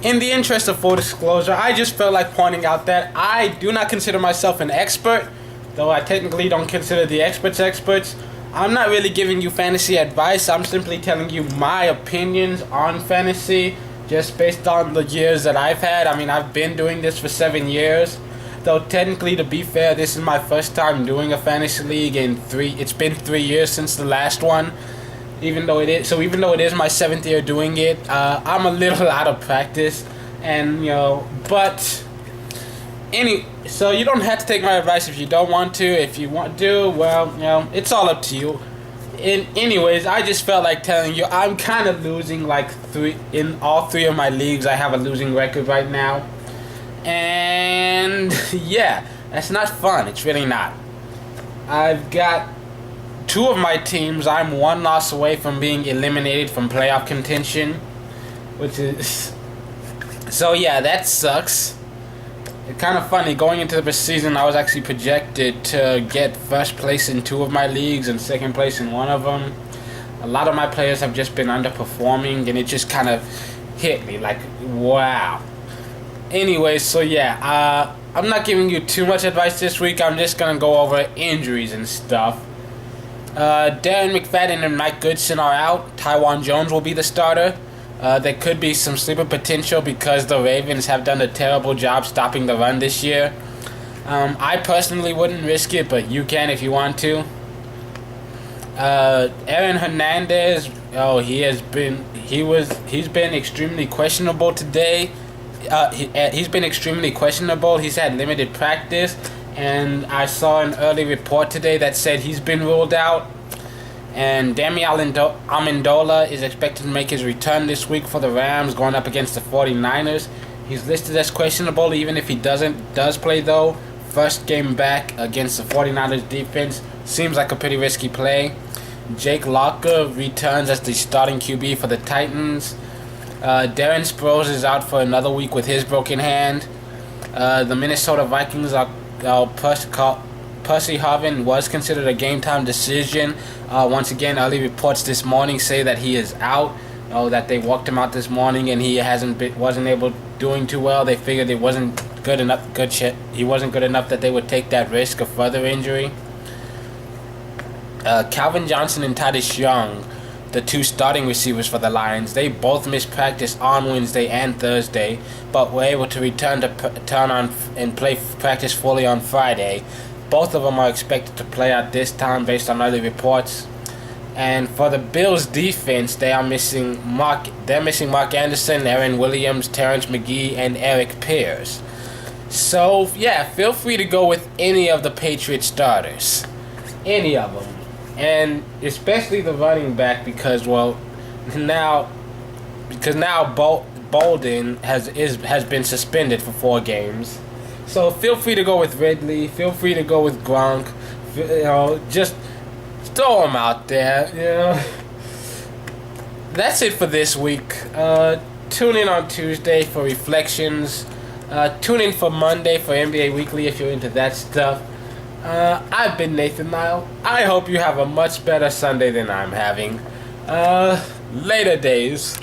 in the interest of full disclosure, I just felt like pointing out that I do not consider myself an expert, though I technically don't consider the experts. I'm not really giving you fantasy advice. I'm simply telling you my opinions on fantasy, just based on the years that I've had. I mean, I've been doing this for 7 years. Though technically, to be fair, this is my first time doing a fantasy league it's been 3 years since the last one. Even though it is my 7th year doing it, I'm a little out of practice, and so you don't have to take my advice if you don't want to. If you want to, well, it's all up to you. Anyways, I just felt like telling you I'm kind of losing in all 3 of my leagues. I have a losing record right now. And yeah, that's not fun. It's really not. I've got 2 of my teams. I'm 1 loss away from being eliminated from playoff contention, so yeah, that sucks. It's kind of funny. Going into the season, I was actually projected to get first place in 2 of my leagues and second place in 1 of them. A lot of my players have just been underperforming, and it just kind of hit me like, wow. Anyway, so yeah, I'm not giving you too much advice this week. I'm just going to go over injuries and stuff. Darren McFadden and Mike Goodsen are out. Taiwan Jones will be the starter. There could be some sleeper potential because the Ravens have done a terrible job stopping the run this year. I personally wouldn't risk it, but you can if you want to. Hernandez, he's been extremely questionable today. He's been extremely questionable. He's had limited practice, and I saw an early report today that said he's been ruled out. And Amendola is expected to make his return this week for the Rams, going up against the 49ers. He's listed as questionable, even if he does play though. First game back against the 49ers defense seems like a pretty risky play. Jake Locker returns as the starting QB for the Titans. Darren Sproles is out for another week with his broken hand. The Minnesota Vikings Percy Harvin was considered a game-time decision. Once again, early reports this morning say that he is out. That they walked him out this morning, and he wasn't doing too well. They figured it wasn't good enough. He wasn't good enough that they would take that risk of further injury. Johnson and Titus, the 2 starting receivers for the Lions, they both missed practice on Wednesday and Thursday, but were able to turn on and play practice fully on Friday. Both of them are expected to play at this time based on early reports. And for the Bills defense, they're missing Mark Anderson, Aaron Williams, Terrence McGee, and Erik pears. So yeah, feel free to go with any of the Patriots starters, any of them. And especially the running back because now Bolden has been suspended for 4 games. So feel free to go with Ridley. Feel free to go with Gronk. Just throw them out there. That's it for this week. Tune in on Tuesday for reflections. Tune in for Monday for NBA Weekly if you're into that stuff. I've been Nathan Nile. I hope you have a much better Sunday than I'm having. Later days.